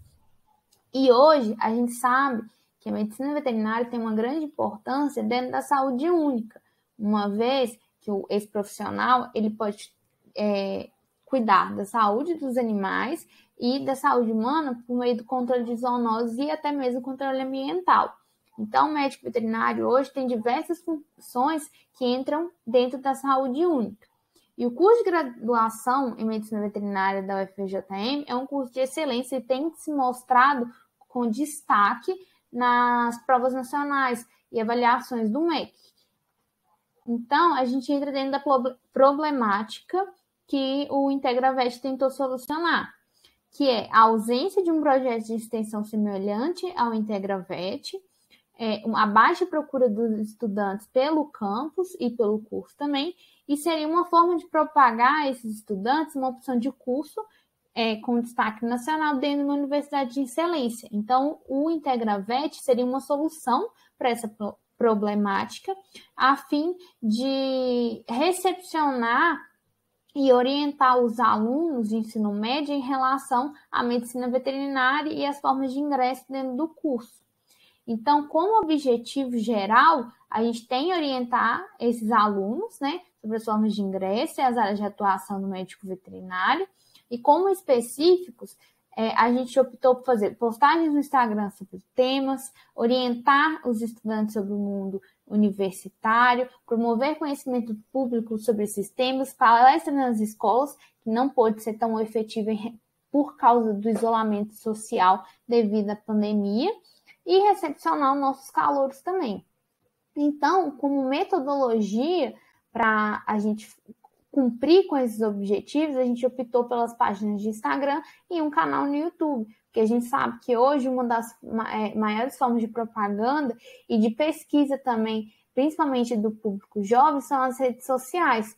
E hoje a gente sabe que a medicina veterinária tem uma grande importância dentro da saúde única, uma vez que esse profissional ele pode cuidar da saúde dos animais e da saúde humana por meio do controle de zoonoses e até mesmo controle ambiental. Então, o médico veterinário hoje tem diversas funções que entram dentro da saúde única. E o curso de graduação em medicina veterinária da UFVJM é um curso de excelência e tem se mostrado com destaque nas provas nacionais e avaliações do MEC. Então, a gente entra dentro da problemática que o IntegraVet tentou solucionar, que é a ausência de um projeto de extensão semelhante ao IntegraVet, a baixa procura dos estudantes pelo campus e pelo curso também, e seria uma forma de propagar a esses estudantes uma opção de curso com destaque nacional dentro de uma universidade de excelência. Então, o IntegraVet seria uma solução para essa problemática, a fim de recepcionar e orientar os alunos de ensino médio em relação à medicina veterinária e as formas de ingresso dentro do curso. Então, como objetivo geral, a gente tem que orientar esses alunos, né, sobre as formas de ingresso e as áreas de atuação do médico veterinário. E como específicos, a gente optou por fazer postagens no Instagram sobre temas, orientar os estudantes sobre o mundo universitário, promover conhecimento público sobre esses temas, palestras nas escolas, que não pôde ser tão efetiva por causa do isolamento social devido à pandemia, e recepcionar os nossos calouros também. Então, como metodologia para a gente cumprir com esses objetivos, a gente optou pelas páginas de Instagram e um canal no YouTube, porque a gente sabe que hoje uma das maiores formas de propaganda e de pesquisa também, principalmente do público jovem, são as redes sociais.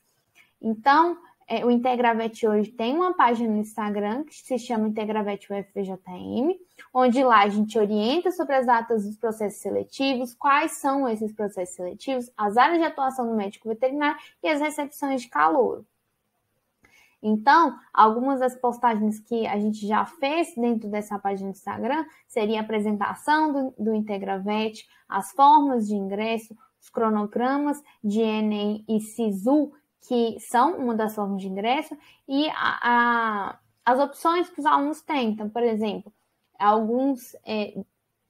Então, o IntegraVet hoje tem uma página no Instagram que se chama IntegraVet UFVJM, onde lá a gente orienta sobre as datas dos processos seletivos, quais são esses processos seletivos, as áreas de atuação do médico veterinário e as recepções de calouro. Então, algumas das postagens que a gente já fez dentro dessa página do Instagram seria a apresentação do IntegraVet, as formas de ingresso, os cronogramas de Enem e SISU, que são uma das formas de ingresso, e as opções que os alunos têm. Então, por exemplo, alguns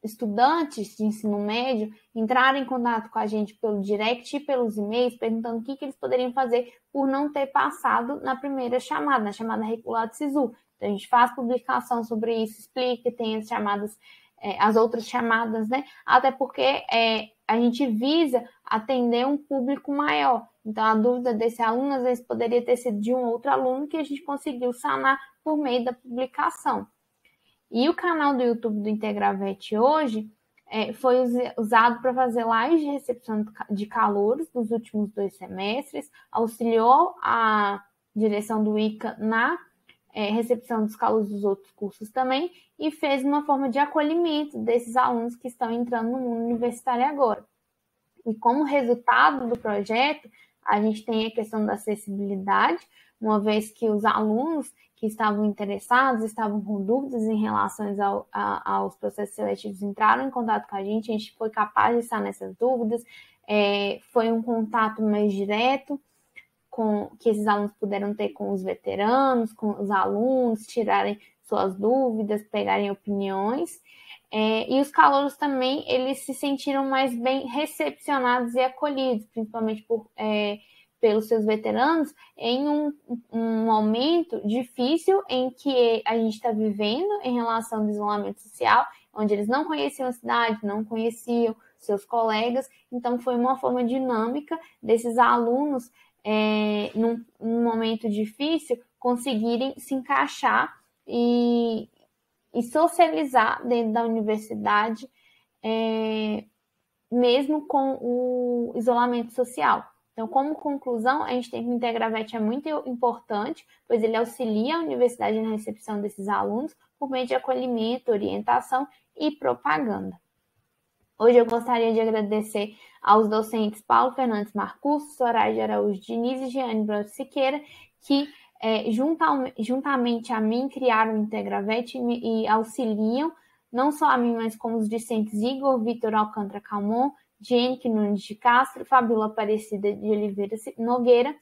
estudantes de ensino médio entraram em contato com a gente pelo direct e pelos e-mails, perguntando o que eles poderiam fazer por não ter passado na primeira chamada, na chamada regular do SISU. Então, a gente faz publicação sobre isso, explica, tem as chamadas, as outras chamadas, né? Até porque a gente visa atender um público maior. Então, a dúvida desse aluno, às vezes, poderia ter sido de um outro aluno que a gente conseguiu sanar por meio da publicação. E o canal do YouTube do IntegraVet hoje foi usado para fazer lives de recepção de calouros nos últimos 2 semestres, auxiliou a direção do ICA na recepção dos calouros dos outros cursos também, e fez uma forma de acolhimento desses alunos que estão entrando no mundo universitário agora. E como resultado do projeto, a gente tem a questão da acessibilidade, uma vez que os alunos que estavam interessados, estavam com dúvidas em relação aos processos seletivos, entraram em contato com a gente foi capaz de estar nessas dúvidas, foi um contato mais direto que esses alunos puderam ter com os veteranos, com os alunos, tirarem suas dúvidas, pegarem opiniões. E os calouros também, eles se sentiram mais bem recepcionados e acolhidos, principalmente pelos seus veteranos, em um momento difícil em que a gente está vivendo em relação ao isolamento social, onde eles não conheciam a cidade, não conheciam seus colegas. Então, foi uma forma dinâmica desses alunos, num momento difícil, conseguirem se encaixar e socializar dentro da universidade, mesmo com o isolamento social. Então, como conclusão, a gente tem que o IntegraVet é muito importante, pois ele auxilia a universidade na recepção desses alunos por meio de acolhimento, orientação e propaganda. Hoje eu gostaria de agradecer aos docentes Paulo Fernandes Marcus, Soraya de Araújo Diniz e Giane Broto Siqueira, que juntamente a mim criaram o IntegraVet e auxiliam, não só a mim, mas como os discentes Igor Vitor Alcântara Calmon, Gênique Nunes de Castro, Fabíola Aparecida de Oliveira Nogueira,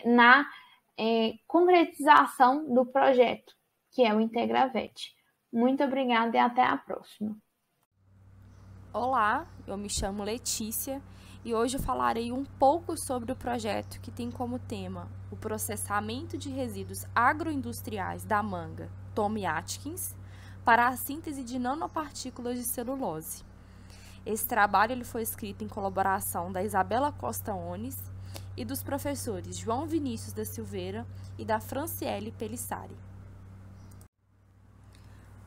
na concretização do projeto, que é o Integravet. Muito obrigada e até a próxima. Olá, eu me chamo Letícia e hoje eu falarei um pouco sobre o projeto que tem como tema o processamento de resíduos agroindustriais da manga Tommy Atkins para a síntese de nanopartículas de celulose. Esse trabalho ele foi escrito em colaboração da Isabela Costa Onis e dos professores João Vinícius da Silveira e da Franciele Pelissari.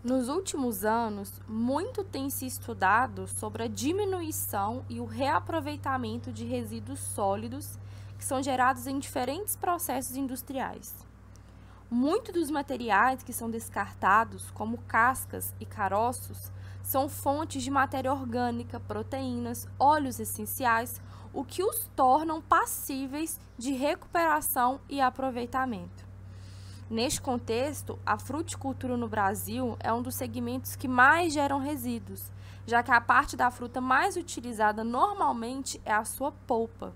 Nos últimos anos, muito tem se estudado sobre a diminuição e o reaproveitamento de resíduos sólidos que são gerados em diferentes processos industriais. Muitos dos materiais que são descartados, como cascas e caroços, são fontes de matéria orgânica, proteínas, óleos essenciais, o que os tornam passíveis de recuperação e aproveitamento. Neste contexto, a fruticultura no Brasil é um dos segmentos que mais geram resíduos, já que a parte da fruta mais utilizada normalmente é a sua polpa.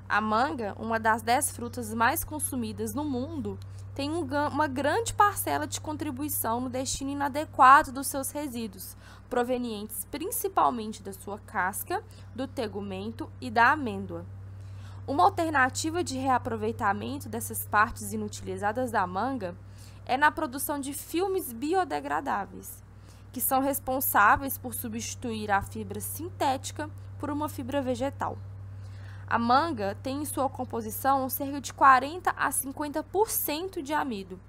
A manga, uma das 10 frutas mais consumidas no mundo, tem uma grande parcela de contribuição no destino inadequado dos seus resíduos, provenientes principalmente da sua casca, do tegumento e da amêndoa. Uma alternativa de reaproveitamento dessas partes inutilizadas da manga é na produção de filmes biodegradáveis, que são responsáveis por substituir a fibra sintética por uma fibra vegetal. A manga tem em sua composição cerca de 40 a 50% de amido,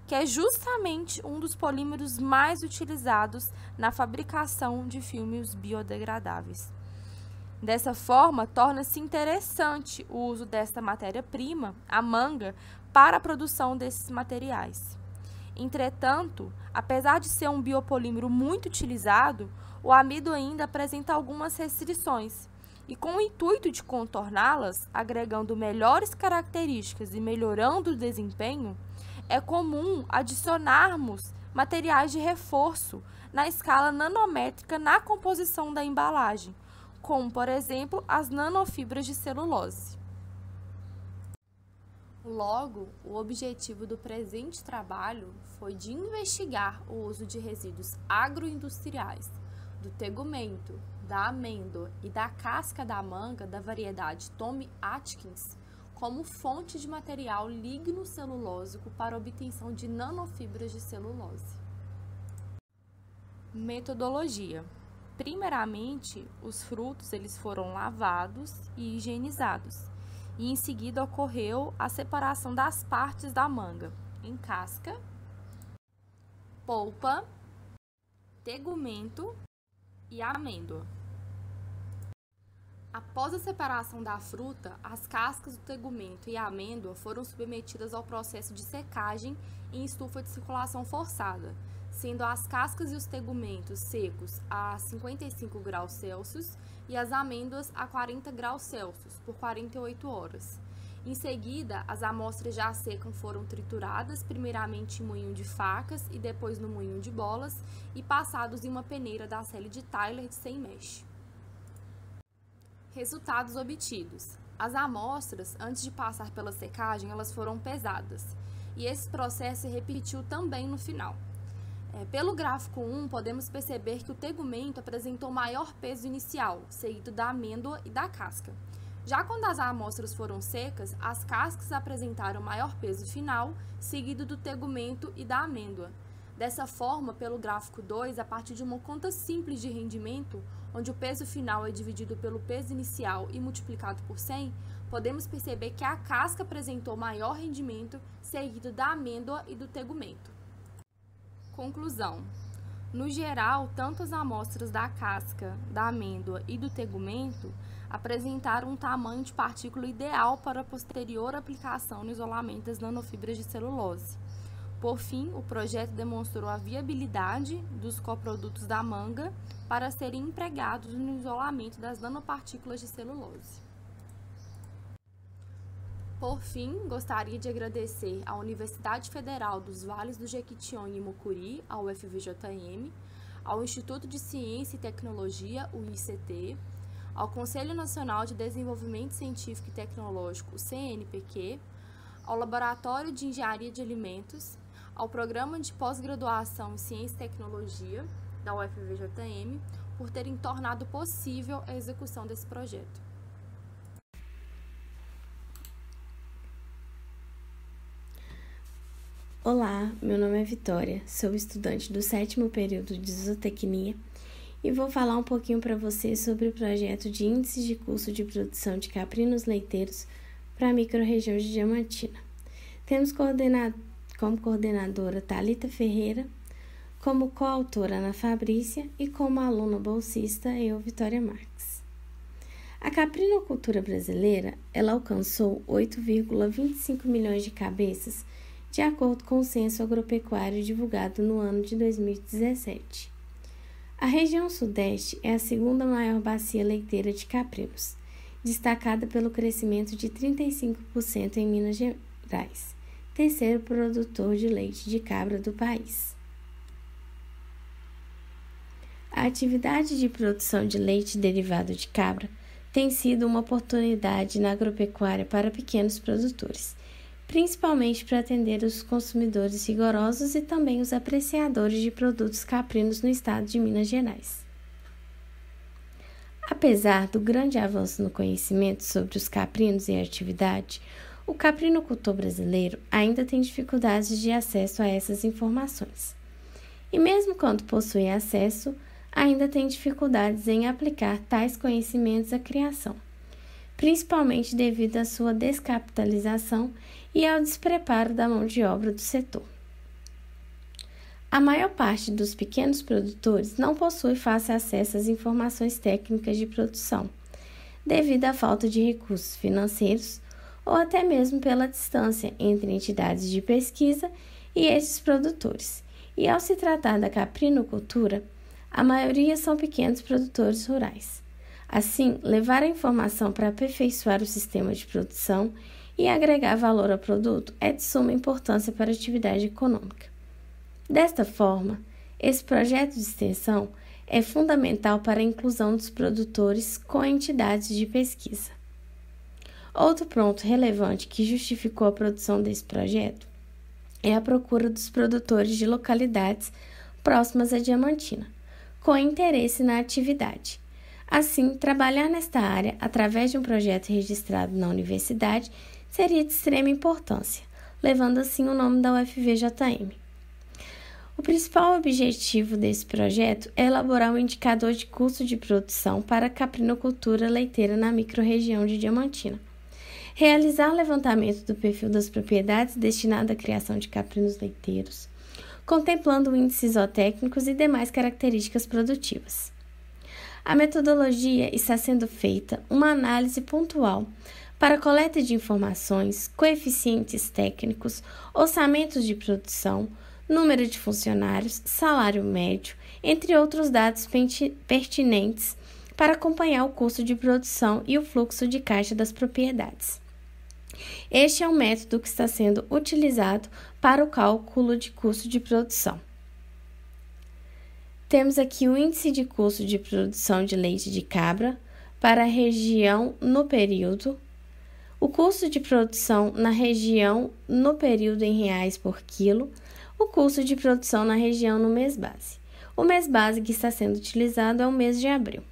que é justamente um dos polímeros mais utilizados na fabricação de filmes biodegradáveis. Dessa forma, torna-se interessante o uso desta matéria-prima, a manga, para a produção desses materiais. Entretanto, apesar de ser um biopolímero muito utilizado, o amido ainda apresenta algumas restrições, e com o intuito de contorná-las, agregando melhores características e melhorando o desempenho, é comum adicionarmos materiais de reforço na escala nanométrica na composição da embalagem, como, por exemplo, as nanofibras de celulose. Logo, o objetivo do presente trabalho foi de investigar o uso de resíduos agroindustriais, do tegumento, da amêndoa e da casca da manga da variedade Tommy Atkins, como fonte de material lignocelulósico para obtenção de nanofibras de celulose. Metodologia. Primeiramente, os frutos eles foram lavados e higienizados, e em seguida ocorreu a separação das partes da manga em casca, polpa, tegumento e amêndoa. Após a separação da fruta, as cascas do tegumento e a amêndoa foram submetidas ao processo de secagem em estufa de circulação forçada, sendo as cascas e os tegumentos secos a 55 graus Celsius e as amêndoas a 40 graus Celsius por 48 horas. Em seguida, as amostras já secas foram trituradas, primeiramente em moinho de facas e depois no moinho de bolas, e passados em uma peneira da série de Tyler de 100 mesh. Resultados obtidos. As amostras, antes de passar pela secagem, elas foram pesadas, e esse processo se repetiu também no final. Pelo gráfico 1, podemos perceber que o tegumento apresentou maior peso inicial, seguido da amêndoa e da casca. Já quando as amostras foram secas, as cascas apresentaram maior peso final, seguido do tegumento e da amêndoa. Dessa forma, pelo gráfico 2, a partir de uma conta simples de rendimento, onde o peso final é dividido pelo peso inicial e multiplicado por 100, podemos perceber que a casca apresentou maior rendimento, seguido da amêndoa e do tegumento. Conclusão. No geral, tanto as amostras da casca, da amêndoa e do tegumento apresentaram um tamanho de partícula ideal para a posterior aplicação no isolamento das nanofibras de celulose. Por fim, o projeto demonstrou a viabilidade dos coprodutos da manga para serem empregados no isolamento das nanopartículas de celulose. Por fim, gostaria de agradecer à Universidade Federal dos Vales do Jequitinhonha e Mucuri, a UFVJM, ao Instituto de Ciência e Tecnologia, o ICT, ao Conselho Nacional de Desenvolvimento Científico e Tecnológico, CNPq, ao Laboratório de Engenharia de Alimentos, ao Programa de Pós-Graduação em Ciência e Tecnologia, da UFVJM, por terem tornado possível a execução desse projeto. Olá, meu nome é Vitória, sou estudante do 7º período de Zootecnia e vou falar um pouquinho para vocês sobre o projeto de índices de custo de produção de caprinos leiteiros para a microrregião de Diamantina. Temos como coordenadora Thalita Ferreira, como coautora Ana Fabrícia e como aluna bolsista eu, Vitória Marques. A caprinocultura brasileira, ela alcançou 8,25 milhões de cabeças, de acordo com o Censo Agropecuário divulgado no ano de 2017. A região Sudeste é a segunda maior bacia leiteira de caprinos, destacada pelo crescimento de 35% em Minas Gerais, terceiro produtor de leite de cabra do país. A atividade de produção de leite derivado de cabra tem sido uma oportunidade na agropecuária para pequenos produtores, principalmente para atender os consumidores rigorosos e também os apreciadores de produtos caprinos no estado de Minas Gerais. Apesar do grande avanço no conhecimento sobre os caprinos e a atividade, o caprinocultor brasileiro ainda tem dificuldades de acesso a essas informações. E mesmo quando possui acesso, ainda tem dificuldades em aplicar tais conhecimentos à criação, principalmente devido à sua descapitalização e ao despreparo da mão de obra do setor. A maior parte dos pequenos produtores não possui fácil acesso às informações técnicas de produção, devido à falta de recursos financeiros ou até mesmo pela distância entre entidades de pesquisa e esses produtores. E ao se tratar da caprinocultura, a maioria são pequenos produtores rurais. Assim, levar a informação para aperfeiçoar o sistema de produção e agregar valor ao produto é de suma importância para a atividade econômica. Desta forma, esse projeto de extensão é fundamental para a inclusão dos produtores com entidades de pesquisa. Outro ponto relevante que justificou a produção desse projeto é a procura dos produtores de localidades próximas a Diamantina, com interesse na atividade. Assim, trabalhar nesta área através de um projeto registrado na universidade seria de extrema importância, levando assim o nome da UFVJM. O principal objetivo desse projeto é elaborar um indicador de custo de produção para a caprinocultura leiteira na microrregião de Diamantina, realizar levantamento do perfil das propriedades destinadas à criação de caprinos leiteiros, contemplando índices zootécnicos e demais características produtivas. A metodologia está sendo feita uma análise pontual para a coleta de informações, coeficientes técnicos, orçamentos de produção, número de funcionários, salário médio, entre outros dados pertinentes para acompanhar o custo de produção e o fluxo de caixa das propriedades. Este é o método que está sendo utilizado para o cálculo de custo de produção. Temos aqui o índice de custo de produção de leite de cabra para a região no período, o custo de produção na região no período em reais por quilo, o custo de produção na região no mês base. O mês base que está sendo utilizado é o mês de abril.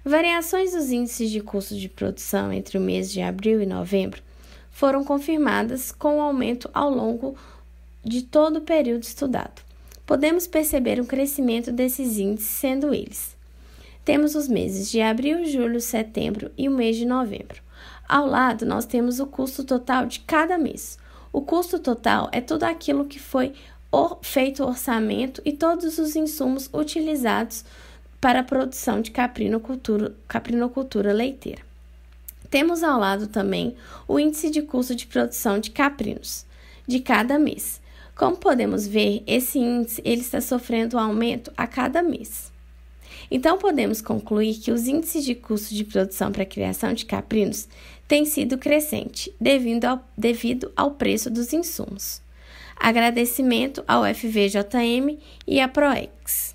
Variações dos índices de custo de produção entre o mês de abril e novembro foram confirmadas com o aumento ao longo de todo o período estudado. Podemos perceber um crescimento desses índices, sendo eles: temos os meses de abril, julho, setembro e o mês de novembro. Ao lado, nós temos o custo total de cada mês. O custo total é tudo aquilo que foi feito o orçamento e todos os insumos utilizados para a produção de caprinocultura leiteira. Temos ao lado também o índice de custo de produção de caprinos de cada mês. Como podemos ver, esse índice ele está sofrendo um aumento a cada mês. Então, podemos concluir que os índices de custo de produção para a criação de caprinos têm sido crescente devido ao preço dos insumos. Agradecimento ao FVJM e à PROEX.